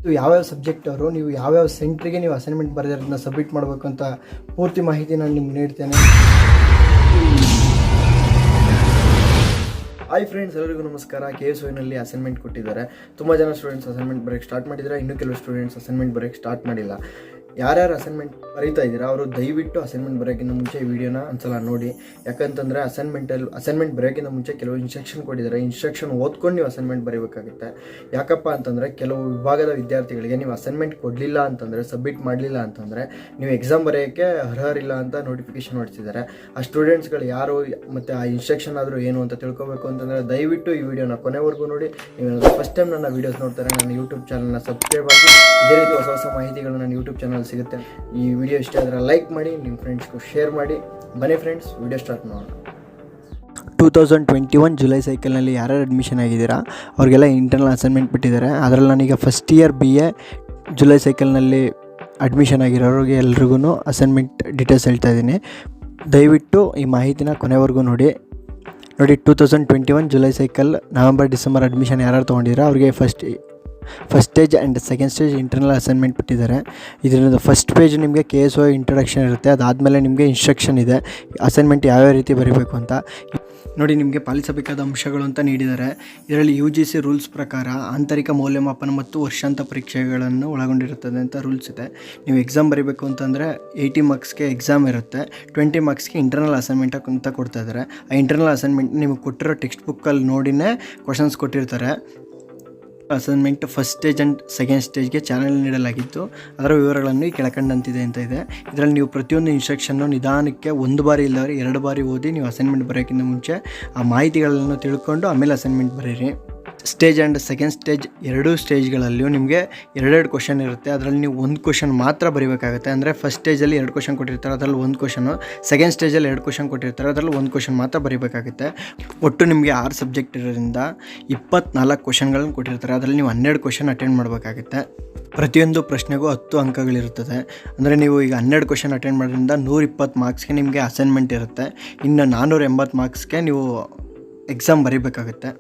ಇದು ಯಾವ್ಯಾವ ಸಬ್ಜೆಕ್ಟ್ ಅವರು ನೀವು ಯಾವ್ಯಾವ ಸೆಂಟ್ರಿಗೆ ನೀವು ಅಸೈನ್ಮೆಂಟ್ ಬರೆದಿರೋದನ್ನ ಸಬ್ಮಿಟ್ ಮಾಡಬೇಕು ಅಂತ ಪೂರ್ತಿ ಮಾಹಿತಿ ನಾನು ನಿಮ್ಗೆ ನೀಡ್ತೇನೆ. ಹಾಯ್ ಫ್ರೆಂಡ್ಸ್, ಎಲ್ಲರಿಗೂ ನಮಸ್ಕಾರ. KSYನಲ್ಲಿ ಅಸೈನ್ಮೆಂಟ್ ಕೊಟ್ಟಿದ್ದಾರೆ. ತುಂಬ ಜನ ಸ್ಟೂಡೆಂಟ್ಸ್ ಅಸೈನ್ಮೆಂಟ್ ಬರೆಯೋಕ್ಕೆ ಸ್ಟಾರ್ಟ್ ಮಾಡಿದ್ದಾರೆ, ಇನ್ನೂ ಕೆಲವು ಸ್ಟೂಡೆಂಟ್ಸ್ ಅಸೈನ್ಮೆಂಟ್ ಬರೆಯೋಕ್ಕೆ ಸ್ಟಾರ್ಟ್ ಮಾಡಿಲ್ಲ. ಯಾರ್ಯಾರು ಅಸೈನ್ಮೆಂಟ್ ಬರೀತಾ ಇದ್ದೀರಾ ಅವರು ದಯವಿಟ್ಟು ಅಸೈನ್ಮೆಂಟ್ ಬರೋಕ್ಕಿಂತ ಮುಂಚೆ ಈ ವಿಡಿಯೋನ ಒಂದ್ಸಲ ನೋಡಿ. ಯಾಕಂತಂದರೆ ಅಸೈನ್ಮೆಂಟ್ ಬರೋಕ್ಕಿಂತ ಮುಂಚೆ ಕೆಲವು ಇನ್ಸ್ಟ್ರಕ್ಷನ್ ಕೊಟ್ಟಿದ್ದಾರೆ. ಇನ್ಸ್ಟ್ರಕ್ಷನ್ ಓದ್ಕೊಂಡು ನೀವು ಅಸೈನ್ಮೆಂಟ್ ಬರೀಬೇಕಾಗುತ್ತೆ. ಯಾಕಪ್ಪ ಅಂತಂದರೆ ಕೆಲವು ವಿಭಾಗದ ವಿದ್ಯಾರ್ಥಿಗಳಿಗೆ ನೀವು ಅಸೈನ್ಮೆಂಟ್ ಕೊಡಲಿಲ್ಲ ಅಂತಂದರೆ, ಸಬ್ಮಿಟ್ ಮಾಡಲಿಲ್ಲ ಅಂತಂದರೆ ನೀವು ಎಕ್ಸಾಮ್ ಬರೆಯೋಕ್ಕೆ ಅರ್ಹರಿಲ್ಲ ಅಂತ ನೋಟಿಫಿಕೇಶನ್ ಹೊಡಿಸಿದ್ದಾರೆ. ಆ ಸ್ಟೂಡೆಂಟ್ಸ್ಗಳು ಯಾರು ಮತ್ತು ಆ ಇನ್ಸ್ಟ್ರಕ್ಷನ್ ಆದರೂ ಏನು ಅಂತ ತಿಳ್ಕೊಬೇಕು ಅಂತಂದರೆ ದಯವಿಟ್ಟು ಈ ವಿಡಿಯೋನ ಕೊನೆವರೆಗೂ ನೋಡಿ. ನೀವು ಫಸ್ಟ್ ಟೈಮ್ ನನ್ನ ವೀಡಿಯೋಸ್ ನೋಡ್ತಾರೆ, ನನ್ನ ಯೂಟ್ಯೂಬ್ ಚಾನಲ್ನ ಸಬ್ಸ್ಕ್ರೈಬ್ ಆಗಿ. ಇದೇ ರೀತಿ ಹೊಸ ಮಾಹಿತಿಗಳು ನನ್ನ ಯೂಟ್ಯೂಬ್ ಚಾನಲ್ ಸಿಗುತ್ತೆ. ಈ ವಿಡಿಯೋ ಇಷ್ಟ ಆದರೆ ಲೈಕ್ ಮಾಡಿ, ನಿಮ್ಮ ಫ್ರೆಂಡ್ಸ್ಗೂ ಶೇರ್ ಮಾಡಿ. ಬನ್ನಿ ಫ್ರೆಂಡ್ಸ್, ವಿಡಿಯೋ ಸ್ಟಾರ್ಟ್ ಮಾಡೋಣ. 2021 ಜುಲೈ ಸೈಕಲ್ನಲ್ಲಿ ಯಾರ್ಯಾರು ಅಡ್ಮಿಷನ್ ಆಗಿದ್ದೀರಾ ಅವ್ರಿಗೆಲ್ಲ ಇಂಟರ್ನಲ್ ಅಸೈನ್ಮೆಂಟ್ ಬಿಟ್ಟಿದ್ದಾರೆ. ಅದರಲ್ಲಿ ನಾನೀಗ ಫಸ್ಟ್ ಇಯರ್ BA ಜುಲೈ ಸೈಕಲ್ನಲ್ಲಿ ಅಡ್ಮಿಷನ್ ಆಗಿರೋರಿಗೆ ಎಲ್ರಿಗೂ ಅಸೈನ್ಮೆಂಟ್ ಡೀಟೇಲ್ಸ್ ಹೇಳ್ತಾ ಇದ್ದೀನಿ. ದಯವಿಟ್ಟು ಈ ಮಾಹಿತಿನ ಕೊನೆವರೆಗೂ ನೋಡಿ. 2021 July cycle November December admission ಯಾರು ತೊಗೊಂಡಿದ್ದೀರಾ ಅವ್ರಿಗೆ first stage and second stage internal assignment ಬಿಟ್ಟಿದ್ದಾರೆ. ಇದರಿಂದ ಫಸ್ಟ್ ಪೇಜ್ ನಿಮಗೆ KSY ಇಂಟ್ರೊಡಕ್ಷನ್ ಇರುತ್ತೆ. ಅದಾದಮೇಲೆ ನಿಮಗೆ ಇನ್ಸ್ಟ್ರಕ್ಷನ್ ಇದೆ ಅಸೈನ್ಮೆಂಟ್ ಯಾವ್ಯಾವ ರೀತಿ ಬರೀಬೇಕು ಅಂತ. ನೋಡಿ, ನಿಮಗೆ ಪಾಲಿಸಬೇಕಾದ ಅಂಶಗಳು ಅಂತ ನೀಡಿದ್ದಾರೆ. ಇದರಲ್ಲಿ UGC ರೂಲ್ಸ್ ಪ್ರಕಾರ ಆಂತರಿಕ ಮೌಲ್ಯಮಾಪನ ಮತ್ತು ವರ್ಷಾಂತ ಪರೀಕ್ಷೆಗಳನ್ನು ಒಳಗೊಂಡಿರುತ್ತದೆ ಅಂತ ರೂಲ್ಸ್ ಇದೆ. ನೀವು ಎಕ್ಸಾಮ್ ಬರೀಬೇಕು ಅಂತಂದರೆ 80 ಮಾರ್ಕ್ಸ್ಗೆ ಎಕ್ಸಾಮ್ ಇರುತ್ತೆ, 20 ಮಾರ್ಕ್ಸ್ಗೆ ಇಂಟರ್ನಲ್ ಅಸೈನ್ಮೆಂಟ್ ಅಂತ ಕೊಡ್ತಾ ಇದ್ದಾರೆ. ಆ ಇಂಟರ್ನಲ್ ಅಸೈನ್ಮೆಂಟ್ ನಿಮಗೆ ಕೊಟ್ಟಿರೋ ಟೆಕ್ಸ್ಟ್ ಬುಕ್ಕಲ್ಲಿ ನೋಡಿನೇ ಕ್ವಶನ್ಸ್ ಕೊಟ್ಟಿರ್ತಾರೆ. Assignment first stage and second ಸ್ಟೇಜ್ಗೆ ಚಾನಲ್ ನೀಡಲಾಗಿತ್ತು. ಅದರ ವಿವರಗಳನ್ನು ಈ ಕೆಳಕಂಡಂತಿದೆ ಅಂತ ಇದೆ. ಇದರಲ್ಲಿ ನೀವು ಪ್ರತಿಯೊಂದು ಇನ್ಸ್ಟ್ರಕ್ಷನ್ನು ನಿಧಾನಕ್ಕೆ 1 ಬಾರಿ ಇಲ್ಲವರೆ 2 ಬಾರಿ ಓದಿ ನೀವು ಅಸೈನ್ಮೆಂಟ್ ಬರೋಕ್ಕಿಂತ ಮುಂಚೆ ಆ ಮಾಹಿತಿಗಳನ್ನು ತಿಳ್ಕೊಂಡು ಆಮೇಲೆ ಅಸೈನ್ಮೆಂಟ್ ಬರೀರಿ. ಸ್ಟೇಜ್ ಆ್ಯಂಡ್ ಸೆಕೆಂಡ್ ಸ್ಟೇಜ್ ಎರಡೂ ಸ್ಟೇಜ್ಗಳಲ್ಲಿಯೂ ನಿಮಗೆ 2 ಕ್ವಶನ್ ಇರುತ್ತೆ. ಅದರಲ್ಲಿ ನೀವು 1 ಕ್ವಶನ್ ಮಾತ್ರ ಬರೀಬೇಕಾಗುತ್ತೆ. ಅಂದರೆ ಫಸ್ಟ್ ಸ್ಟೇಜಲ್ಲಿ 2 ಕ್ವಶನ್ ಕೊಟ್ಟಿರ್ತಾರೆ, ಅದರಲ್ಲಿ 1 ಕ್ವಶನು. ಸೆಕೆಂಡ್ ಸ್ಟೇಜಲ್ಲಿ 2 ಕ್ವಶನ್ ಕೊಟ್ಟಿರ್ತಾರೆ, ಅದರಲ್ಲಿ 1 ಕ್ವಶನ್ ಮಾತ್ರ ಬರೀಬೇಕಾಗುತ್ತೆ. ಒಟ್ಟು ನಿಮಗೆ 6 ಸಬ್ಜೆಕ್ಟ್ ಇರೋದ್ರಿಂದ 24 ಕ್ವಶನ್ಗಳನ್ನು ಕೊಟ್ಟಿರ್ತಾರೆ. ಅದರಲ್ಲಿ ನೀವು 12 ಕ್ವಶನ್ ಅಟೆಂಡ್ ಮಾಡಬೇಕಾಗುತ್ತೆ. ಪ್ರತಿಯೊಂದು ಪ್ರಶ್ನೆಗೂ 10 ಅಂಕಗಳಿರುತ್ತದೆ. ಅಂದರೆ ನೀವು ಈಗ 12 ಕ್ವಶನ್ ಅಟೆಂಡ್ ಮಾಡೋದ್ರಿಂದ 120 ಮಾರ್ಕ್ಸ್ಗೆ ನಿಮಗೆ ಅಸೈನ್ಮೆಂಟ್ ಇರುತ್ತೆ. ಇನ್ನು 480 ಮಾರ್ಕ್ಸ್ಗೆ ನೀವು ಎಕ್ಸಾಮ್ ಬರೀಬೇಕಾಗುತ್ತೆ.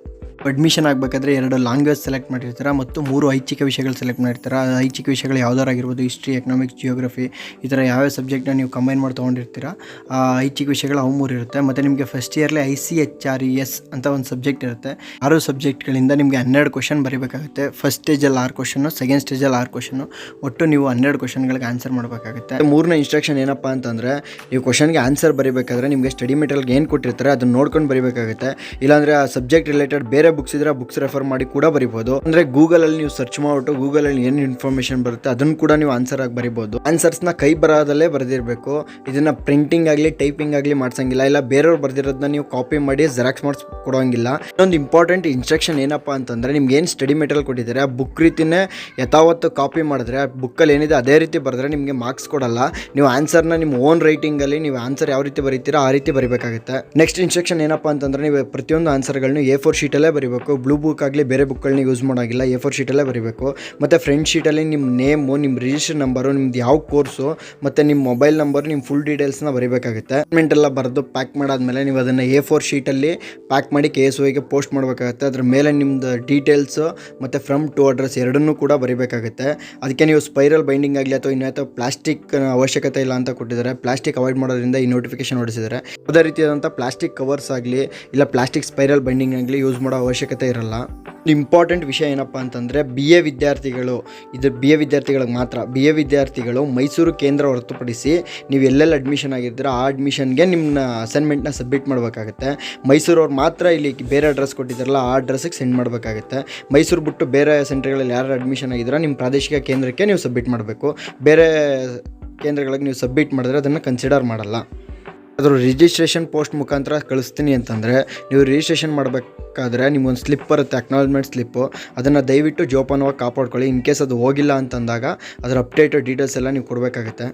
ಅಡ್ಮಿಷನ್ ಆಗಬೇಕಾದ್ರೆ 2 ಲ್ಯಾಂಗ್ವೇಜ್ ಸೆಲೆಕ್ಟ್ ಮಾಡಿರ್ತೀರಾ ಮತ್ತು 3 ಐಚ್ಛಿಕ ವಿಷಯಗಳು ಸೆಲೆಕ್ಟ್ ಮಾಡಿರ್ತೀರ. ಆ ಐಚ್ಛಿಕ ವಿಷಯಗಳು ಯಾವ್ದಾರಾಗಿರ್ಬೋದು, ಹಿಸ್ಟ್ರಿ, ಎಕನಾಮಿಕ್ಸ್, ಜಿಯೋಗ್ರಫಿ, ಈ ಥರ ಯಾವ್ಯಾವ ಸಬ್ಜೆಕ್ಟ್ನ ನೀವು ಕಂಬೈನ್ ಮಾಡಿ ತೊಗೊಂಡಿರ್ತೀರ. ಆ ಐಚ್ಛಿಕ ವಿಷಯಗಳು ಅವು 3 ಇರುತ್ತೆ. ಮತ್ತು ನಿಮಗೆ ಫಸ್ಟ್ ಇಯರ್ಲಿ ICHRES ಅಂತ ಒಂದು ಸಬ್ಜೆಕ್ಟ್ ಇರುತ್ತೆ. 6 ಸಬ್ಜೆಕ್ಟ್ಗಳಿಂದ ನಿಮಗೆ 12 ಕ್ವಶನ್ ಬರೀಬೇಕಾಗುತ್ತೆ. ಫಸ್ಟ್ ಸ್ಟೇಜಲ್ಲಿ 6 ಕ್ವಶನ್ನು, ಸೆಕೆಂಡ್ ಸ್ಟೇಜಲ್ಲಿ 6 ಕ್ವಶನು. ಒಟ್ಟು ನೀವು 12 ಕ್ವಶನ್ಗಳಿಗೆ ಆನ್ಸರ್ ಮಾಡಬೇಕಾಗುತ್ತೆ. 3ನೇ ಇನ್ಸ್ಟ್ರಕ್ಷನ್ ಏನಪ್ಪ ಅಂತಂದರೆ, ನೀವು ಕ್ವಶನ್ಗೆ ಆನ್ಸರ್ ಬರೀಬೇಕಾದ್ರೆ ನಿಮಗೆ ಸ್ಟಡಿ ಮೆಟೀರಿಯಲ್ಗೆ ಏನು ಕೊಟ್ಟಿರ್ತಾರೆ ಅದನ್ನು ನೋಡ್ಕೊಂಡು ಬರೀಬೇಕಾಗುತ್ತೆ. ಇಲ್ಲಾಂದರೆ ಆ ಸಬ್ಜೆಕ್ಟ್ ರಿಲೇಟೆಡ್ ಬೇರೆ ಬುಕ್ಸ್ ಇದ್ರೆ ಬುಕ್ಸ್ ರೆಫರ್ ಮಾಡಿ ಕೂಡ ಬರಿಬಹುದು. ಅಂದ್ರೆ ಗೂಗಲ್ ನೀವು ಸರ್ಚ್ ಮಾಡಿಬಿಟ್ಟು ಗೂಗಲ್ ಅಲ್ಲಿ ಏನು ಇನ್ಫಾರ್ಮೇಶನ್ ಬರುತ್ತೆ ಅದನ್ನು ಕೂಡ ನೀವು ಆನ್ಸರ್ ಆಗಿ ಬರಿಬಹುದು. ಆನ್ಸರ್ಸ್ನ ಕೈ ಬರಹದಲ್ಲೇ ಬರೆದಿರಬೇಕು. ಇದನ್ನ ಪ್ರಿಂಟಿಂಗ್ ಆಗಲಿ ಟೈಪಿಂಗ್ ಆಗಲಿ ಮಾಡ್ಸಂಗಿಲ್ಲ. ಇಲ್ಲ ಬೇರೆಯವ್ರು ಬರ್ದಿರೋದನ್ನ ನೀವು ಕಾಪಿ ಮಾಡಿ ಜೆರಾಕ್ಸ್ ಮಾಡಿಸ್ ಕೊಡೋಂಗಿಲ್ಲ. ಇನ್ನೊಂದು ಇಂಪಾರ್ಟೆಂಟ್ ಇನ್ಸ್ಟ್ರಕ್ಷನ್ ಏನಪ್ಪಾ ಅಂತಂದ್ರೆ, ನಿಮ್ಗೆ ಏನು ಸ್ಟಡಿ ಮೆಟೀರಿಯಲ್ ಕೊಟ್ಟಿದ್ದಾರೆ ಆ ಬುಕ್ ರೀತಿನೇ ಯಥಾವತ್ತು ಕಾಪಿ ಮಾಡಿದ್ರೆ, ಬುಕ್ಕಲ್ಲಿ ಏನಿದೆ ಅದೇ ರೀತಿ ಬರೆದ್ರೆ ನಿಮಗೆ ಮಾರ್ಕ್ಸ್ ಕೊಡಲ್ಲ. ನೀವು ಆನ್ಸರ್ನ ನಿಮ್ಮ ಓನ್ ರೈಟಿಂಗಲ್ಲಿ ನೀವು ಆನ್ಸರ್ ಯಾವ ರೀತಿ ಬರೀತೀರಾ ಆ ರೀತಿ ಬರೀಬೇಕಾಗುತ್ತೆ. ನೆಕ್ಸ್ಟ್ ಇನ್ಸ್ಟ್ರಕ್ಷನ್ ಏನಪ್ಪಾ ಅಂತಂದ್ರೆ, ನೀವು ಪ್ರತಿಯೊಂದು ಆನ್ಸರ್ಗಳನ್ನು A4 ಶೀಟಲ್ಲೇ ಬರೀಬೇಕು. ಬ್ಲೂ ಬುಕ್ ಆಗಲಿ ಬೇರೆ ಬುಕ್ಗಳನ್ನ ಯೂಸ್ ಮಾಡೋಂಗಿಲ್ಲ, A4 ಶೀಟಲ್ಲೇ ಬರೀಬೇಕು. ಮತ್ತು ಫ್ರಂಟ್ ಶೀಟಲ್ಲಿ ನಿಮ್ಮ ನೇಮು, ನಿಮ್ಮ ರಿಜಿಸ್ಟರ್ ನಂಬರು, ನಿಮ್ದು ಯಾವ ಕೋರ್ಸು ಮತ್ತು ನಿಮ್ಮ ಮೊಬೈಲ್ ನಂಬರ್, ನಿಮ್ಮ ಫುಲ್ ಡೀಟೇಲ್ಸ್ನ ಬರೀಬೇಕಾಗುತ್ತೆ. ಅಸೈನ್ಮೆಂಟ್ ಎಲ್ಲ ಬರೆದು ಪ್ಯಾಕ್ ಮಾಡಾದ್ಮೇಲೆ ನೀವು ಅದನ್ನು A4 ಶೀಟಲ್ಲಿ ಪ್ಯಾಕ್ ಮಾಡಿ KSYಗೆ ಪೋಸ್ಟ್ ಮಾಡಬೇಕಾಗುತ್ತೆ. ಅದ್ರ ಮೇಲೆ ನಿಮ್ಮದು ಡೀಟೇಲ್ಸು ಮತ್ತು ಫ್ರಮ್ ಟು ಅಡ್ರೆಸ್ ಎರಡನ್ನೂ ಕೂಡ ಬರೀಬೇಕಾಗುತ್ತೆ. ಅದಕ್ಕೆ ನೀವು ಸ್ಪೈರಲ್ ಬೈಂಡಿಂಗ್ ಆಗಲಿ ಅಥವಾ ಇನ್ನೂ ಪ್ಲಾಸ್ಟಿಕ್ ಅವಶ್ಯಕತೆ ಇಲ್ಲ ಅಂತ ಕೊಟ್ಟಿದ್ದಾರೆ. ಪ್ಲಾಸ್ಟಿಕ್ ಅವಾಯ್ಡ್ ಮಾಡೋದ್ರಿಂದ ಈ ನೋಟಿಫಿಕೇಶನ್ ಹೊಡಿಸಿದ್ದಾರೆ. ಯಾವುದೇ ರೀತಿಯಾದಂಥ ಪ್ಲಾಸ್ಟಿಕ್ ಕವರ್ಸ್ ಆಗಲಿ ಇಲ್ಲ ಪ್ಲಾಸ್ಟಿಕ್ ಸ್ಪೈರಲ್ ಬೈಂಡಿಂಗ್ ಆಗಲಿ ಯೂಸ್ ಮಾಡೋ ಅವಶ್ಯಕತೆ ಇರಲ್ಲ. ಇಂಪಾರ್ಟೆಂಟ್ ವಿಷಯ ಏನಪ್ಪ ಅಂತಂದರೆ, BA ವಿದ್ಯಾರ್ಥಿಗಳು, ಇದು BA ವಿದ್ಯಾರ್ಥಿಗಳಿಗೆ ಮಾತ್ರ. BA ವಿದ್ಯಾರ್ಥಿಗಳು ಮೈಸೂರು ಕೇಂದ್ರ ಹೊರತುಪಡಿಸಿ ನೀವು ಎಲ್ಲೆಲ್ಲಿ ಅಡ್ಮಿಷನ್ ಆಗಿರ್ತೀರೋ ಆ ಅಡ್ಮಿಷನ್ಗೆ ನಿಮ್ಮ ಅಸೈನ್ಮೆಂಟ್ನ ಸಬ್ಮಿಟ್ ಮಾಡಬೇಕಾಗುತ್ತೆ. ಮೈಸೂರವ್ರು ಮಾತ್ರ ಇಲ್ಲಿ ಬೇರೆ ಅಡ್ರೆಸ್ ಕೊಟ್ಟಿದ್ದಾರಲ್ಲ ಆ ಅಡ್ರೆಸ್ಸಿಗೆ ಸೆಂಡ್ ಮಾಡಬೇಕಾಗುತ್ತೆ. ಮೈಸೂರು ಬಿಟ್ಟು ಬೇರೆ ಸೆಂಟರ್ಗಳಲ್ಲಿ ಯಾರು ಅಡ್ಮಿಷನ್ ಆಗಿದ್ದೀರೋ ನಿಮ್ಮ ಪ್ರಾದೇಶಿಕ ಕೇಂದ್ರಕ್ಕೆ ನೀವು ಸಬ್ಮಿಟ್ ಮಾಡಬೇಕು. ಬೇರೆ ಕೇಂದ್ರಗಳಿಗೆ ನೀವು ಸಬ್ಮಿಟ್ ಮಾಡಿದ್ರೆ ಅದನ್ನು ಕನ್ಸಿಡರ್ ಮಾಡಲ್ಲ. ಅದ್ರ ರಿಜಿಸ್ಟ್ರೇಷನ್ ಪೋಸ್ಟ್ ಮುಖಾಂತರ ಕಳಿಸ್ತೀನಿ ಅಂತಂದರೆ, ನೀವು ರಿಜಿಸ್ಟ್ರೇಷನ್ ಮಾಡಬೇಕಾದ್ರೆ ನಿಮಗೊಂದು ಸ್ಲಿಪ್ ಬರುತ್ತೆ, ಅಕ್ನಾಲಜ್ಮೆಂಟ್ ಸ್ಲಿಪ್ಪು. ಅದನ್ನು ದಯವಿಟ್ಟು ಜೋಪಾನವಾಗಿ ಕಾಪಾಡ್ಕೊಳ್ಳಿ. ಇನ್ ಕೇಸ್ ಅದು ಹೋಗಿಲ್ಲ ಅಂತಂದಾಗ ಅದರ ಅಪ್ಡೇಟೆಡ್ ಡೀಟೇಲ್ಸ್ ಎಲ್ಲ ನೀವು ಕೊಡಬೇಕಾಗುತ್ತೆ.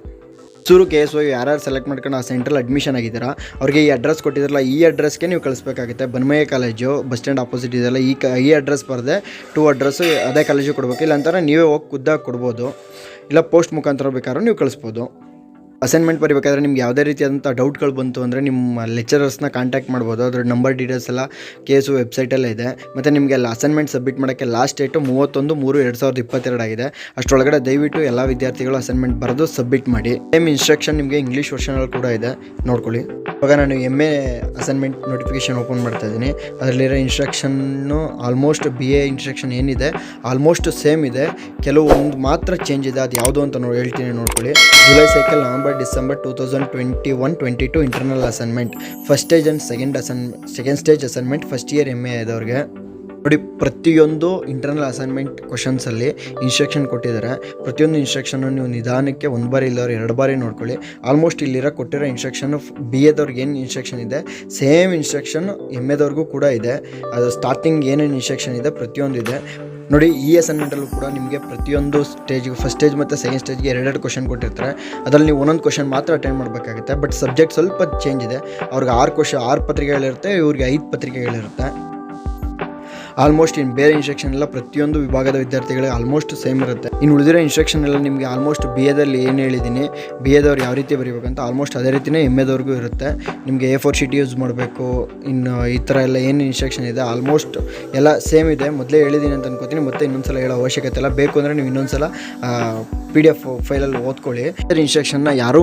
ಮೈಸೂರು KSY ಯಾರ್ಯಾರು ಸೆಲೆಕ್ಟ್ ಮಾಡ್ಕೊಂಡು ಆ ಸೆಂಟ್ರಲ್ಲಿ ಅಡ್ಮಿಷನ್ ಆಗಿದ್ದೀರಾ ಅವ್ರಿಗೆ ಈ ಅಡ್ರೆಸ್ ಕೊಟ್ಟಿದ್ದಾರಲ್ಲ ಈ ಅಡ್ರೆಸ್ಗೆ ನೀವು ಕಳಿಸ್ಬೇಕಾಗುತ್ತೆ. ಬನ್ಮಯ್ಯ ಕಾಲೇಜು ಬಸ್ ಸ್ಟ್ಯಾಂಡ್ ಆಪೋಸಿಟ್ ಇದೆಯಲ್ಲ, ಈ ಅಡ್ರೆಸ್ ಬರದೆ 2 ಅಡ್ರೆಸ್ಸು ಅದೇ ಕಾಲೇಜಿಗೆ ಕೊಡಬೇಕು. ಇಲ್ಲಾಂತಾರೆ ನೀವೇ ಹೋಗಿ ಖುದ್ದಾಗಿ ಕೊಡ್ಬೋದು, ಇಲ್ಲ ಪೋಸ್ಟ್ ಮುಖಾಂತರ ಬೇಕಾದ್ರೂ ನೀವು ಕಳಿಸ್ಬೋದು. ಅಸೈನ್ಮೆಂಟ್ ಬರೀಬೇಕಾದ್ರೆ ನಿಮ್ಗೆ ಯಾವುದೇ ರೀತಿಯಾದಂಥ ಡೌಟ್ಗಳು ಬಂತು ಅಂದರೆ ನಿಮ್ಮ ಲೆಕ್ಚರರ್ಸ್ನ ಕಾಂಟ್ಯಾಕ್ಟ್ ಮಾಡ್ಬೋದು. ಅದ್ರ ನಂಬರ್ ಡೀಟೇಲ್ಸ್ ಎಲ್ಲ KSU ವೆಬ್ಸೈಟಲ್ಲೇ ಇದೆ. ಮತ್ತು ನಿಮಗೆ ಅಲ್ಲಿ ಅಸೈನ್ಮೆಂಟ್ ಸಬ್ಮಿಟ್ ಮಾಡೋಕ್ಕೆ ಲಾಸ್ಟ್ ಡೇಟು 31/3/2022 ಆಗಿದೆ. ಅಷ್ಟರೊಳಗಡೆ ದಯವಿಟ್ಟು ಎಲ್ಲ ವಿದ್ಯಾರ್ಥಿಗಳು ಅಸೈನ್ಮೆಂಟ್ ಬರೆದು ಸಬ್ಮಿಟ್ ಮಾಡಿ. ಸೇಮ್ ಇನ್ಸ್ಟ್ರಕ್ಷನ್ ನಿಮಗೆ ಇಂಗ್ಲೀಷ್ ವರ್ಷನಲ್ಲಿ ಕೂಡ ಇದೆ, ನೋಡ್ಕೊಳ್ಳಿ. ಇವಾಗ ನಾನು MA ಅಸೈನ್ಮೆಂಟ್ ನೋಟಿಫಿಕೇಷನ್ ಓಪನ್ ಮಾಡ್ತಾ ಇದ್ದೀನಿ. ಅದರಲ್ಲಿರೋ ಇನ್ಸ್ಟ್ರಕ್ಷನ್ನು ಆಲ್ಮೋಸ್ಟ್ BA ಇನ್ಸ್ಟ್ರಕ್ಷನ್ ಏನಿದೆ ಆಲ್ಮೋಸ್ಟ್ ಸೇಮ್ ಇದೆ. ಕೆಲವೊಂದು ಮಾತ್ರ ಚೇಂಜ್ ಇದೆ. ಅದು ಯಾವುದು ಅಂತ ಹೇಳ್ತೀನಿ, ನೋಡ್ಕೊಳ್ಳಿ. July cycle November December 2021-22 internal assignment, first stage and second stage assignment first year MA ಆದವ್ರಿಗೆ ನೋಡಿ. ಪ್ರತಿಯೊಂದು ಇಂಟರ್ನಲ್ ಅಸೈನ್ಮೆಂಟ್ ಕ್ವಶನ್ಸಲ್ಲಿ ಇನ್ಸ್ಟ್ರಕ್ಷನ್ ಕೊಟ್ಟಿದ್ದಾರೆ. ಪ್ರತಿಯೊಂದು ಇನ್ಸ್ಟ್ರಕ್ಷನ್ನು ನೀವು ನಿಧಾನಕ್ಕೆ ಒಂದು ಬಾರಿ ಇಲ್ಲವ್ರು 2 ಬಾರಿ ನೋಡ್ಕೊಳ್ಳಿ. ಆಲ್ಮೋಸ್ಟ್ ಇಲ್ಲಿರೋ ಕೊಟ್ಟಿರೋ ಇನ್ಸ್ಟ್ರಕ್ಷನ್ನು BAದವ್ರಿಗೆ ಏನು ಇನ್ಸ್ಟ್ರಕ್ಷನ್ ಇದೆ ಸೇಮ್ ಇನ್ಸ್ಟ್ರಕ್ಷನ್ MAದವ್ರಿಗೂ ಕೂಡ ಇದೆ. ಅದು ಸ್ಟಾರ್ಟಿಂಗ್ ಏನೇನು ಇನ್ಸ್ಟ್ರಕ್ಷನ್ ಇದೆ ಪ್ರತಿಯೊಂದು ಇದೆ ನೋಡಿ. ಈ ಅಸೈನ್ಮೆಂಟಲ್ಲೂ ಕೂಡ ನಿಮಗೆ ಪ್ರತಿಯೊಂದು ಸ್ಟೇಜಿಗೆ ಫಸ್ಟ್ ಸ್ಟೇಜ್ ಮತ್ತು ಸೆಕೆಂಡ್ ಸ್ಟೇಜ್ಗೆ 2 ಕ್ವಶನ್ ಕೊಟ್ಟಿರ್ತಾರೆ. ಅದರಲ್ಲಿ ನೀವು ಒಂದೊಂದು ಕ್ವಶನ್ ಮಾತ್ರ ಅಟೆಂಡ್ ಮಾಡಬೇಕಾಗುತ್ತೆ. ಬಟ್ ಸಬ್ಜೆಕ್ಟ್ ಸ್ವಲ್ಪ ಚೇಂಜ್ ಇದೆ. ಅವ್ರಿಗೆ 6 ಪತ್ರಿಕೆಗಳಿರುತ್ತೆ, ಇವ್ರಿಗೆ 5 ಪತ್ರಿಕೆಗಳಿರುತ್ತೆ. ಆಲ್ಮೋಸ್ಟ್ ಇನ್ನು ಬೇರೆ ಇನ್ಸ್ಟ್ರಕ್ಷನ್ ಎಲ್ಲ ಪ್ರತಿಯೊಂದು ವಿಭಾಗದ ವಿದ್ಯಾರ್ಥಿಗಳಿಗೆ ಆಲ್ಮೋಸ್ಟ್ ಸೇಮ್ ಇರುತ್ತೆ. ಇನ್ನು ಉಳಿದಿರೋ ಇನ್ಸ್ಟ್ರಕ್ಷನ್ ಎಲ್ಲ ನಿಮಗೆ ಆಲ್ಮೋಸ್ಟ್ BAದಲ್ಲಿ ಏನು ಹೇಳಿದ್ದೀನಿ, BAದವ್ರು ಯಾವ ರೀತಿ ಬರೀಬೇಕಂತ ಆಲ್ಮೋಸ್ಟ್ ಅದೇ ರೀತಿಯೇ MAದವ್ರಿಗೂ ಇರುತ್ತೆ. ನಿಮಗೆ A4 ಶೀಟ್ ಯೂಸ್ ಮಾಡಬೇಕು, ಇನ್ನು ಈ ಥರ ಎಲ್ಲ ಏನು ಇನ್ಸ್ಟ್ರಕ್ಷನ್ ಇದೆ ಆಲ್ಮೋಸ್ಟ್ ಎಲ್ಲ ಸೇಮ್ ಇದೆ. ಮೊದಲೇ ಹೇಳಿದ್ದೀನಿ ಅಂತ ಅನ್ಕೋತೀನಿ, ಮತ್ತೆ ಇನ್ನೊಂದು ಸಲ ಹೇಳೋ ಅವಶ್ಯಕತೆ ಇಲ್ಲ. ಬೇಕು ಅಂದರೆ ನೀವು ಇನ್ನೊಂದು ಸಲ PDF ಫೈಲಲ್ಲಿ ಓದ್ಕೊಳ್ಳಿ. ಇನ್ಸ್ಟ್ರಕ್ಷನ್ನ ಯಾರೂ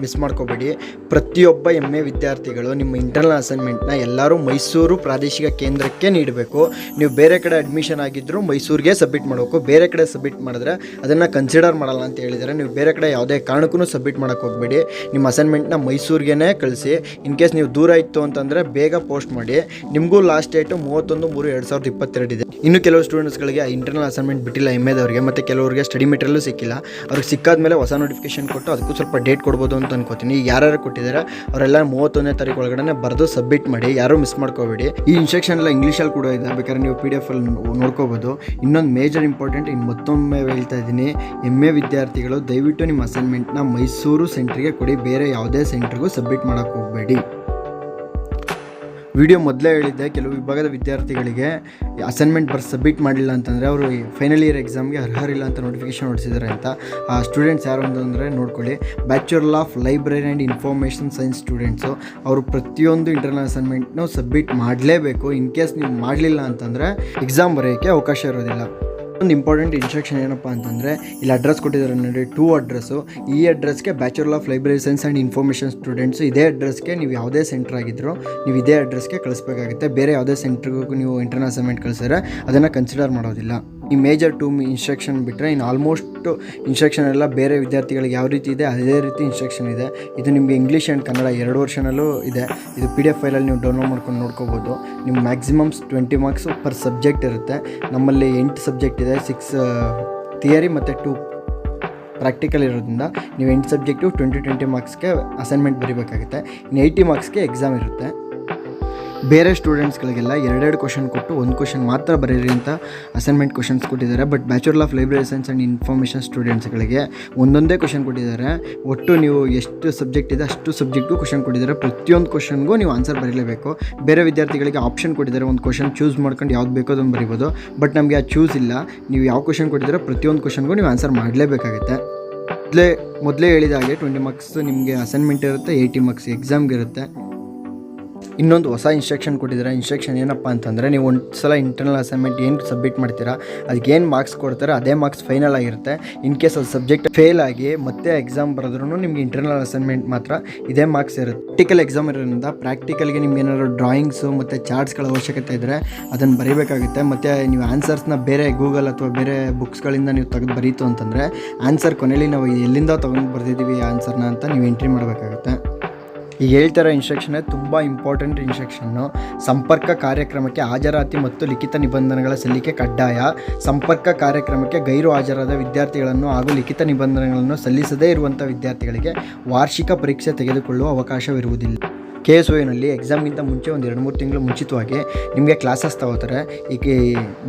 ಮಿಸ್ ಮಾಡ್ಕೋಬೇಡಿ. ಪ್ರತಿಯೊಬ್ಬ MA ವಿದ್ಯಾರ್ಥಿಗಳು ನಿಮ್ಮ ಇಂಟರ್ನಲ್ ಅಸೈನ್ಮೆಂಟ್ನ ಎಲ್ಲರೂ ಮೈಸೂರು ಪ್ರಾದೇಶಿಕ ಕೇಂದ್ರಕ್ಕೆ ನೀಡಬೇಕು. ನೀವು ಬೇರೆ ಕಡೆ ಅಡ್ಮಿಷನ್ ಆಗಿದ್ದರೂ ಮೈಸೂರಿಗೆ ಸಬ್ಮಿಟ್ ಮಾಡಬೇಕು. ಬೇರೆ ಕಡೆ ಸಬ್ಮಿಟ್ ಮಾಡಿದ್ರೆ ಅದನ್ನು ಕನ್ಸಿಡರ್ ಮಾಡಲ್ಲ ಅಂತ ಹೇಳಿದ್ದಾರೆ. ನೀವು ಬೇರೆ ಕಡೆ ಯಾವುದೇ ಕಾರಣಕ್ಕೂ ಸಬ್ಮಿಟ್ ಮಾಡೋಕ್ಕೆ ಹೋಗಬೇಡಿ. ನಿಮ್ಮ ಅಸೈನ್ಮೆಂಟ್ನ ಮೈಸೂರಿಗೇ ಕಳಿಸಿ. ಇನ್ ಕೇಸ್ ನೀವು ದೂರ ಇತ್ತು ಅಂತಂದರೆ ಬೇಗ ಪೋಸ್ಟ್ ಮಾಡಿ. ನಿಮಗೂ ಲಾಸ್ಟ್ ಡೇಟು 31/3/2022 ಇದೆ. ಇನ್ನು ಕೆಲವು ಸ್ಟೂಡೆಂಟ್ಸ್ಗಳಿಗೆ ಇಂಟರ್ನಲ್ ಅಸೈನ್ಮೆಂಟ್ ಬಿಟ್ಟಿಲ್ಲ MAದವ್ರಿಗೆ, ಮತ್ತು ಕೆಲವರಿಗೆ ಸ್ಟಡಿ ಮೆಟೀರಿಯಲ್ಲು ಸಿಕ್ಕಿಲ್ಲ. ಅವ್ರಿಗೆ ಸಿಕ್ಕಾದ ಮೇಲೆ ಹೊಸ ನೋಟಿಫಿಕೇಶನ್ ಕೊಟ್ಟು ಅದಕ್ಕೂ ಸ್ವಲ್ಪ ಡೇಟ್ ಕೊಡ್ಬೋದು ಅಂತ ಅನ್ಕೋತೀನಿ. ಈಗ ಯಾರು ಕೊಟ್ಟಿದ್ದಾರೆ ಅವರೆಲ್ಲ 31ನೇ ತಾರೀಕು ಒಳಗಡೆ ಬರೆದು ಸಬ್ಮಿಟ್ ಮಾಡಿ, ಯಾರೂ ಮಿಸ್ ಮಾಡ್ಕೋಬೇಡಿ. ಈ ಇನ್ಸ್ಟ್ರಕ್ಷನ್ ಎಲ್ಲ ಇಂಗ್ಲೀಷಲ್ಲಿ ಕೂಡ ಇದೆ, ಬೇಕಾದ್ರೆ ನೀವು PDF ಅಲ್ಲಿ ನೋಡ್ಕೋಬೋದು. ಇನ್ನೊಂದು ಮೇಜರ್ ಇಂಪಾರ್ಟೆಂಟ್, ಇನ್ನು ಮತ್ತೊಮ್ಮೆ ಹೇಳ್ತಾ ಇದ್ದೀನಿ, MA ವಿದ್ಯಾರ್ಥಿಗಳು ದಯವಿಟ್ಟು ನಿಮ್ಮ ಅಸೈನ್ಮೆಂಟ್ನ ಮೈಸೂರು ಸೆಂಟ್ರಿಗೆ ಕೊಡಿ, ಬೇರೆ ಯಾವುದೇ ಸೆಂಟ್ರಿಗೂ ಸಬ್ಮಿಟ್ ಮಾಡೋಕ್ಕೆ ಹೋಗಬೇಡಿ. ವಿಡಿಯೋ ಮೊದಲೇ ಹೇಳಿದ್ದೆ, ಕೆಲವು ವಿಭಾಗದ ವಿದ್ಯಾರ್ಥಿಗಳಿಗೆ ಅಸೈನ್ಮೆಂಟ್ ಸಬ್ಮಿಟ್ ಮಾಡಲಿಲ್ಲ ಅಂತಂದರೆ ಅವರು ಫೈನಲ್ ಇಯರ್ ಎಕ್ಸಾಮ್ಗೆ ಅರ್ಹರಿಲ್ಲ ಅಂತ ನೋಟಿಫಿಕೇಶನ್ ಹೊಡಿಸಿದ್ದಾರೆ ಅಂತ. ಆ ಸ್ಟೂಡೆಂಟ್ಸ್ ಯಾರು ಅಂತಂದರೆ ನೋಡ್ಕೊಳ್ಳಿ, bachelor of library and information science students. ಅವರು ಪ್ರತಿಯೊಂದು ಇಂಟರ್ನಲ್ ಅಸೈನ್ಮೆಂಟ್ನೂ ಸಬ್ಮಿಟ್ ಮಾಡಲೇಬೇಕು. ಇನ್ ಕೇಸ್ ನೀವು ಮಾಡಲಿಲ್ಲ ಅಂತಂದರೆ ಎಕ್ಸಾಮ್ ಬರೆಯೋಕ್ಕೆ ಅವಕಾಶ ಇರೋದಿಲ್ಲ. ಒಂದು ಇಂಪಾರ್ಟೆಂಟ್ ಇನ್ಸ್ಟ್ರಕ್ಷನ್ ಏನಪ್ಪ ಅಂತಂದರೆ, ಇಲ್ಲಿ ಅಡ್ರೆಸ್ ಕೊಟ್ಟಿದ್ದಾರೆ ನೋಡಿ, 2 ಅಡ್ರೆಸ್ಸು. ಈ ಅಡ್ರೆಸ್ಗೆ bachelor of library science and information students ಇದೇ ಅಡ್ರೆಸ್ಗೆ ನೀವು ಯಾವುದೇ ಸೆಂಟರ್ ಆಗಿದ್ದರೂ ನೀವು ಇದೇ ಅಡ್ರೆಸ್ಗೆ ಕಳಿಸ್ಬೇಕಾಗುತ್ತೆ. ಬೇರೆ ಯಾವುದೇ ಸೆಂಟ್ರಿಗೂ ನೀವು ಇಂಟರ್ನಲ್ ಅಸೈನ್ಮೆಂಟ್ ಕಳಿಸಿದ್ರೆ ಅದನ್ನು ಕನ್ಸಿಡರ್ ಮಾಡೋದಿಲ್ಲ. ಈ ಮೇಜರ್ 2 ಇನ್ಸ್ಟ್ರಕ್ಷನ್ ಬಿಟ್ಟರೆ ಇನ್ನು ಆಲ್ಮೋಸ್ಟ್ ಇನ್ಸ್ಟ್ರಕ್ಷನ್ ಎಲ್ಲ ಬೇರೆ ವಿದ್ಯಾರ್ಥಿಗಳಿಗೆ ಯಾವ ರೀತಿ ಇದೆ ಅದೇ ರೀತಿ ಇನ್ಸ್ಟ್ರಕ್ಷನ್ ಇದೆ. ಇದು ನಿಮಗೆ ಇಂಗ್ಲೀಷ್ ಆ್ಯಂಡ್ ಕನ್ನಡ 2 ವರ್ಷನಲ್ಲೂ ಇದೆ. ಇದು PDF ಫೈಲಲ್ಲಿ ನೀವು ಡೌನ್ಲೋಡ್ ಮಾಡ್ಕೊಂಡು ನೋಡ್ಕೋಬೋದು. ನಿಮ್ಮ ಮ್ಯಾಕ್ಸಿಮಮ್ಸ್ 20 ಮಾರ್ಕ್ಸು ಪರ್ ಸಬ್ಜೆಕ್ಟ್ ಇರುತ್ತೆ. ನಮ್ಮಲ್ಲಿ 8 ಸಬ್ಜೆಕ್ಟ್ ಇದೆ, 6 ಥಿಯರಿ ಮತ್ತು 2 ಪ್ರಾಕ್ಟಿಕಲ್ ಇರೋದ್ರಿಂದ ನೀವು 8 ಸಬ್ಜೆಕ್ಟು 20 ಮಾರ್ಕ್ಸ್ಗೆ ಅಸೈನ್ಮೆಂಟ್ ಬರೀಬೇಕಾಗುತ್ತೆ. ಇನ್ನು 80 ಮಾರ್ಕ್ಸ್ಗೆ ಎಕ್ಸಾಮ್ ಇರುತ್ತೆ. ಬೇರೆ ಸ್ಟೂಡೆಂಟ್ಸ್ಗಳಿಗೆಲ್ಲ 2 ಕ್ವಶನ್ ಕೊಟ್ಟು 1 ಕ್ವಶನ್ ಮಾತ್ರ ಬರೀರಿ ಅಂತ ಅಸೈನ್ಮೆಂಟ್ ಕ್ವಶನ್ಸ್ ಕೊಟ್ಟಿದ್ದಾರೆ. But bachelor of library science and information ಸ್ಟೂಡೆಂಟ್ಸ್ಗಳಿಗೆ ಒಂದೊಂದೇ ಕ್ವಶನ್ ಕೊಟ್ಟಿದ್ದಾರೆ. ಒಟ್ಟು ನೀವು ಎಷ್ಟು ಸಬ್ಜೆಕ್ಟ್ ಇದೆ ಅಷ್ಟು ಸಬ್ಜೆಕ್ಟ್ಗೂ ಕ್ವಶನ್ ಕೊಟ್ಟಿದ್ದಾರೆ. ಪ್ರತಿಯೊಂದು ಕ್ವಶನ್ಗೂ ನೀವು ಆನ್ಸರ್ ಬರೀಲೇಬೇಕು. ಬೇರೆ ವಿದ್ಯಾರ್ಥಿಗಳಿಗೆ ಆಪ್ಷನ್ ಕೊಟ್ಟಿದ್ದಾರೆ, ಒಂದು ಕ್ವಶನ್ ಚೂಸ್ ಮಾಡ್ಕೊಂಡು ಯಾವ್ದು ಬೇಕೋ ಅದನ್ನು ಬರೀಬೋದು. ಬಟ್ ನಮಗೆ ಆ ಚೂಸ್ ಇಲ್ಲ. ನೀವು ಯಾವ ಕ್ವಶನ್ ಕೊಟ್ಟಿದ್ದೀರೋ ಪ್ರತಿಯೊಂದು ಕ್ವಶನ್ಗೂ ನೀವು ಆನ್ಸರ್ ಮಾಡಲೇಬೇಕಾಗುತ್ತೆ. ಮೊದಲೇ ಹೇಳಿದ ಹಾಗೆ 20 ಮಾರ್ಕ್ಸ್ ನಿಮಗೆ ಅಸೈನ್ಮೆಂಟ್ ಇರುತ್ತೆ, 80 ಮಾರ್ಕ್ಸ್ ಎಕ್ಸಾಮ್ಗೆ ಇರುತ್ತೆ. ಇನ್ನೊಂದು ಹೊಸ ಇನ್ಸ್ಟ್ರಕ್ಷನ್ ಕೊಟ್ಟಿದ್ದಾರೆ. ಇನ್ಸ್ಟ್ರಕ್ಷನ್ ಏನಪ್ಪ ಅಂತಂದರೆ, ನೀವು ಒಂದು ಸಲ ಇಂಟರ್ನಲ್ ಅಸೈನ್ಮೆಂಟ್ ಏನು ಸಬ್ಮಿಟ್ ಮಾಡ್ತೀರಾ ಅದಕ್ಕೇನು ಮಾರ್ಕ್ಸ್ ಕೊಡ್ತಾರೆ ಅದೇ ಮಾರ್ಕ್ಸ್ ಫೈನಲ್ ಆಗಿರುತ್ತೆ. ಇನ್ ಕೇಸ್ ಅದು ಸಬ್ಜೆಕ್ಟ್ ಫೇಲ್ ಆಗಿ ಮತ್ತೆ ಎಕ್ಸಾಮ್ ಬರೆದ್ರೂ ನಿಮಗೆ ಇಂಟರ್ನಲ್ ಅಸೈನ್ಮೆಂಟ್ ಮಾತ್ರ ಇದೇ ಮಾರ್ಕ್ಸ್ ಇರುತ್ತೆ. ಪ್ರಾಕ್ಟಿಕಲ್ ಎಕ್ಸಾಮ್ ಇರೋದ್ರಿಂದ ಪ್ರಾಕ್ಟಿಕಲ್ಗೆ ನಿಮ್ಗೆ ಏನಾದ್ರು ಡ್ರಾಯಿಂಗ್ಸು ಮತ್ತು ಚಾರ್ಟ್ಸ್ಗಳ ಅವಶ್ಯಕತೆ ಇದ್ದರೆ ಅದನ್ನು ಬರೀಬೇಕಾಗುತ್ತೆ. ಮತ್ತು ನೀವು ಆನ್ಸರ್ಸ್ನ ಬೇರೆ ಗೂಗಲ್ ಅಥವಾ ಬೇರೆ ಬುಕ್ಸ್ಗಳಿಂದ ನೀವು ತೆಗೆದು ಬರೀತು ಅಂತಂದರೆ ಆನ್ಸರ್ ಕೊನೆಯಲ್ಲಿ ನಾವು ಎಲ್ಲಿಂದ ತೊಗೊಂಡು ಬರೆದಿದ್ದೀವಿ ಆನ್ಸರ್ನ ಅಂತ ನೀವು ಎಂಟ್ರಿ ಮಾಡಬೇಕಾಗುತ್ತೆ. ಈಗ ಹೇಳ್ತಾರೋ ಇನ್ಸ್ಟ್ರಕ್ಷನ್ ತುಂಬ ಇಂಪಾರ್ಟೆಂಟ್ ಇನ್ಸ್ಟ್ರಕ್ಷನ್ನು. ಸಂಪರ್ಕ ಕಾರ್ಯಕ್ರಮಕ್ಕೆ ಹಾಜರಾತಿ ಮತ್ತು ಲಿಖಿತ ನಿಬಂಧನೆಗಳ ಸಲ್ಲಿಕೆ ಕಡ್ಡಾಯ. ಸಂಪರ್ಕ ಕಾರ್ಯಕ್ರಮಕ್ಕೆ ಗೈರು ಹಾಜರಾದ ವಿದ್ಯಾರ್ಥಿಗಳನ್ನು ಹಾಗೂ ಲಿಖಿತ ನಿಬಂಧನೆಗಳನ್ನು ಸಲ್ಲಿಸದೇ ಇರುವಂಥ ವಿದ್ಯಾರ್ಥಿಗಳಿಗೆ ವಾರ್ಷಿಕ ಪರೀಕ್ಷೆ ತೆಗೆದುಕೊಳ್ಳುವ ಅವಕಾಶವಿರುವುದಿಲ್ಲ. KSUನಲ್ಲಿ ಎಕ್ಸಾಮ್ಗಿಂತ ಮುಂಚೆ ಒಂದು 2-3 ತಿಂಗಳು ಮುಂಚಿತವಾಗಿ ನಿಮಗೆ ಕ್ಲಾಸಸ್ ತಗೋತಾರೆ. ಈಗ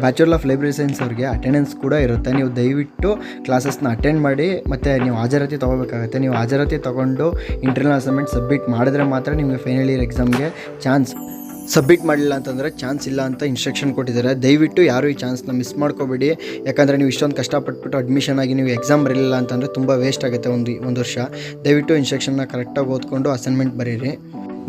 ಬ್ಯಾಚುಲರ್ ಆಫ್ ಲೈಬ್ರರಿ ಸೈನ್ಸ್ ಅವ್ರಿಗೆ ಅಟೆಂಡೆನ್ಸ್ ಕೂಡ ಇರುತ್ತೆ. ನೀವು ದಯವಿಟ್ಟು ಕ್ಲಾಸಸ್ನ ಅಟೆಂಡ್ ಮಾಡಿ ಮತ್ತು ನೀವು ಹಾಜರಾತಿ ತೊಗೋಬೇಕಾಗುತ್ತೆ. ನೀವು ಹಾಜರಾತಿ ತೊಗೊಂಡು ಇಂಟರ್ನಲ್ ಅಸೈನ್ಮೆಂಟ್ ಸಬ್ಮಿಟ್ ಮಾಡಿದ್ರೆ ಮಾತ್ರ ನಿಮಗೆ ಫೈನಲ್ ಇಯರ್ ಎಕ್ಸಾಮ್ಗೆ ಚಾನ್ಸ್. ಸಬ್ಮಿಟ್ ಮಾಡಲಿಲ್ಲ ಅಂತಂದರೆ ಚಾನ್ಸ್ ಇಲ್ಲ ಅಂತ ಇನ್ಸ್ಟ್ರಕ್ಷನ್ ಕೊಟ್ಟಿದ್ದಾರೆ. ದಯವಿಟ್ಟು ಯಾರು ಈ ಚಾನ್ಸ್ನ ಮಿಸ್ ಮಾಡ್ಕೋಬೇಡಿ. ಯಾಕಂದರೆ ನೀವು ಇಷ್ಟೊಂದು ಕಷ್ಟಪಟ್ಬಿಟ್ಟು ಅಡ್ಮಿಷನ್ ಆಗಿ ನೀವು ಎಕ್ಸಾಮ್ ಬರಲಿಲ್ಲ ಅಂತಂದರೆ ತುಂಬ ವೇಸ್ಟ್ ಆಗುತ್ತೆ ಒಂದು ವರ್ಷ. ದಯವಿಟ್ಟು ಇನ್ಸ್ಟ್ರಕ್ಷನ್ನ ಕರೆಕ್ಟಾಗಿ ಓದ್ಕೊಂಡು ಅಸೈನ್ಮೆಂಟ್ ಬರೀರಿ.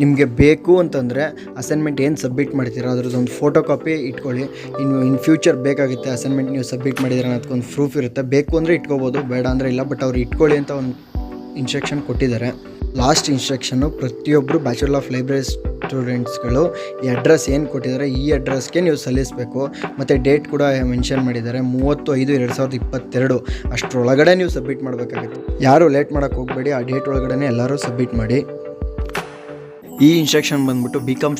ನಿಮಗೆ ಬೇಕು ಅಂತಂದರೆ ಅಸೈನ್ಮೆಂಟ್ ಏನು ಸಬ್ಮಿಟ್ ಮಾಡ್ತೀರಾ ಅದ್ರದ್ದೊಂದು ಫೋಟೋ ಕಾಪಿ ಇಟ್ಕೊಳ್ಳಿ. ಇನ್ ಫ್ಯೂಚರ್ ಬೇಕಾಗುತ್ತೆ ಅಸೈನ್ಮೆಂಟ್ ನೀವು ಸಬ್ಮಿಟ್ ಮಾಡಿದ್ರೆ ಅದಕ್ಕೊಂದು ಪ್ರೂಫ್ ಇರುತ್ತೆ. ಬೇಕು ಅಂದರೆ ಇಟ್ಕೋಬೋದು, ಬೇಡ ಅಂದರೆ ಇಲ್ಲ. ಬಟ್ ಅವ್ರು ಇಟ್ಕೊಳ್ಳಿ ಅಂತ ಒಂದು ಇನ್ಸ್ಟ್ರಕ್ಷನ್ ಕೊಟ್ಟಿದ್ದಾರೆ. ಲಾಸ್ಟ್ ಇನ್ಸ್ಟ್ರಕ್ಷನ್ನು ಪ್ರತಿಯೊಬ್ಬರು ಬ್ಯಾಚುಲರ್ ಆಫ್ ಲೈಬ್ರರಿ ಸ್ಟೂಡೆಂಟ್ಸ್ಗಳು ಈ ಅಡ್ರೆಸ್ ಏನು ಕೊಟ್ಟಿದ್ದಾರೆ ಈ ಅಡ್ರೆಸ್ಗೆ ನೀವು ಸಲ್ಲಿಸಬೇಕು. ಮತ್ತು ಡೇಟ್ ಕೂಡ ಮೆನ್ಷನ್ ಮಾಡಿದ್ದಾರೆ 30/5/2022 ಅಷ್ಟರೊಳಗಡೆ ನೀವು ಸಬ್ಮಿಟ್ ಮಾಡಬೇಕಾಗುತ್ತೆ. ಯಾರು ಲೇಟ್ ಮಾಡೋಕ್ಕೆ ಹೋಗಬೇಡಿ, ಆ ಡೇಟ್ ಒಳಗಡೆ ಎಲ್ಲರೂ ಸಬ್ಮಿಟ್ ಮಾಡಿ. ಈ ಇನ್ಸ್ಟ್ರಕ್ಷನ್ ಬಂದ್ಬಿಟ್ಟು ಬಿ ಕಾಮ್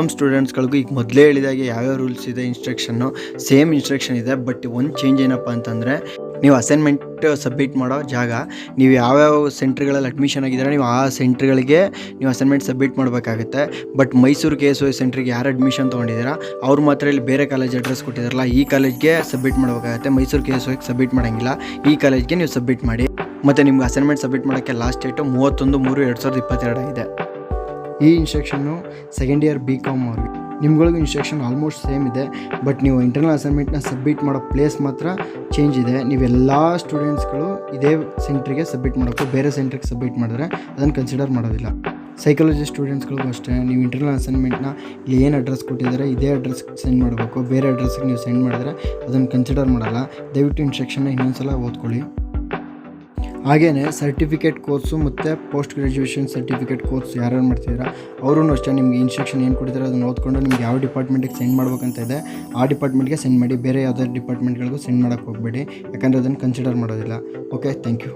ಸ್ಟೂಡೆಂಟ್ಸ್ಗಳಿಗೂ ಈಗ ಮೊದಲೇ ಹೇಳಿದಾಗೆ ಯಾವ್ಯಾವ ರೂಲ್ಸ್ ಇದೆ ಇನ್ಸ್ಟ್ರಕ್ಷನ್ನು ಸೇಮ್ ಇನ್ಸ್ಟ್ರಕ್ಷನ್ ಇದೆ. ಬಟ್ ಒಂದು ಚೇಂಜ್ ಏನಪ್ಪ ಅಂತಂದರೆ ನೀವು ಅಸೈನ್ಮೆಂಟ್ ಸಬ್ಮಿಟ್ ಮಾಡೋ ಜಾಗ ನೀವು ಯಾವ್ಯಾವ ಸೆಂಟ್ರ್ಗಳಲ್ಲಿ ಅಡ್ಮಿಷನ್ ಆಗಿದ್ದಾರೆ ನೀವು ಆ ಸೆಂಟ್ರ್ಗಳಿಗೆ ನೀವು ಅಸೈನ್ಮೆಂಟ್ ಸಬ್ಮಿಟ್ ಮಾಡಬೇಕಾಗುತ್ತೆ. ಬಟ್ ಮೈಸೂರು KSOI ಸೆಂಟ್ರಿಗೆ ಯಾರು ಅಡ್ಮಿಷನ್ ತೊಗೊಂಡಿದ್ದೀರಾ ಅವ್ರು ಮಾತ್ರ ಇಲ್ಲಿ ಬೇರೆ ಕಾಲೇಜ್ ಅಡ್ರೆಸ್ ಕೊಟ್ಟಿದ್ದಾರಲ್ಲ ಈ ಕಾಲೇಜ್ಗೆ ಸಬ್ಮಿಟ್ ಮಾಡಬೇಕಾಗುತ್ತೆ. ಮೈಸೂರು KSOIಗೆ ಸಬ್ಮಿಟ್ ಮಾಡೋಂಗಿಲ್ಲ, ಈ ಕಾಲೇಜ್ಗೆ ನೀವು ಸಬ್ಮಿಟ್ ಮಾಡಿ. ಮತ್ತು ನಿಮ್ಗೆ ಅಸೈನ್ಮೆಂಟ್ ಸಬ್ಮಿಟ್ ಮಾಡೋಕ್ಕೆ ಲಾಸ್ಟ್ ಡೇಟು 31/3/2022 ಆಗಿದೆ. ಈ ಇನ್ಸ್ಟ್ರಕ್ಷನ್ನು ಸೆಕೆಂಡ್ ಇಯರ್ BCom ಅವ್ರಿಗೆ. ನಿಮ್ಗಳಿಗೂ ಇನ್ಸ್ಟ್ರಕ್ಷನ್ ಆಲ್ಮೋಸ್ಟ್ ಸೇಮ್ ಇದೆ. ಬಟ್ ನೀವು ಇಂಟರ್ನಲ್ ಅಸೈನ್ಮೆಂಟ್ನ ಸಬ್ಮಿಟ್ ಮಾಡೋ ಪ್ಲೇಸ್ ಮಾತ್ರ ಚೇಂಜ್ ಇದೆ. ನೀವೆಲ್ಲ ಸ್ಟೂಡೆಂಟ್ಸ್ಗಳು ಇದೇ ಸೆಂಟ್ರಿಗೆ ಸಬ್ಮಿಟ್ ಮಾಡೋಕ್ಕೂ ಬೇರೆ ಸೆಂಟ್ರಿಗೆ ಸಬ್ಮಿಟ್ ಮಾಡಿದ್ರೆ ಅದನ್ನು ಕನ್ಸಿಡರ್ ಮಾಡೋದಿಲ್ಲ. ಸೈಕಾಲಜಿ ಸ್ಟೂಡೆಂಟ್ಸ್ಗಳಿಗೂ ಅಷ್ಟೇ, ನೀವು ಇಂಟರ್ನಲ್ ಅಸೈನ್ಮೆಂಟ್ನ ಇಲ್ಲಿ ಏನು ಅಡ್ರೆಸ್ ಕೊಟ್ಟಿದ್ದಾರೆ ಇದೇ ಅಡ್ರೆಸ್ಗೆ ಸೆಂಡ್ ಮಾಡಬೇಕು. ಬೇರೆ ಅಡ್ರೆಸ್ಗೆ ನೀವು ಸೆಂಡ್ ಮಾಡಿದ್ರೆ ಅದನ್ನು ಕನ್ಸಿಡರ್ ಮಾಡಲ್ಲ. ದಯವಿಟ್ಟು ಇನ್ಸ್ಟ್ರಕ್ಷನ್ನ ಇನ್ನೊಂದು ಸಲ ಓದ್ಕೊಳ್ಳಿ. ಹಾಗೆಯೇ ಸರ್ಟಿಫಿಕೇಟ್ ಕೋರ್ಸು ಮತ್ತು ಪೋಸ್ಟ್ ಗ್ರ್ಯಾಜುಯೇಷನ್ ಸರ್ಟಿಫಿಕೇಟ್ ಕೋರ್ಸ್ ಯಾರು ಮಾಡ್ತಿದ್ದೀರಾ ಅವರು ಅಷ್ಟೇ ನಿಮಗೆ ಇನ್ಸ್ಟ್ರಕ್ಷನ್ ಏನು ಕೊಟ್ಟಿದ್ದಾರೆ ಅದನ್ನು ಓದ್ಕೊಂಡು ನಿಮ್ಗೆ ಯಾವ ಡಿಪಾರ್ಟ್ಮೆಂಟಿಗೆ ಸೆಂಡ್ ಮಾಡ್ಬೇಕಂತ ಇದೆ ಆ ಡಿಪಾರ್ಟ್ಮೆಂಟ್ಗೆ ಸೆಂಡ್ ಮಾಡಿ. ಬೇರೆ ಯಾವುದೇ ಡಿಪಾರ್ಟ್ಮೆಂಟ್ಗಳಿಗೂ ಸೆಂಡ್ ಮಾಡೋಕ್ಕೆ ಹೋಗಬೇಡಿ, ಯಾಕಂದರೆ ಅದನ್ನು ಕನ್ಸಿಡರ್ ಮಾಡೋದಿಲ್ಲ. Okay, thank you.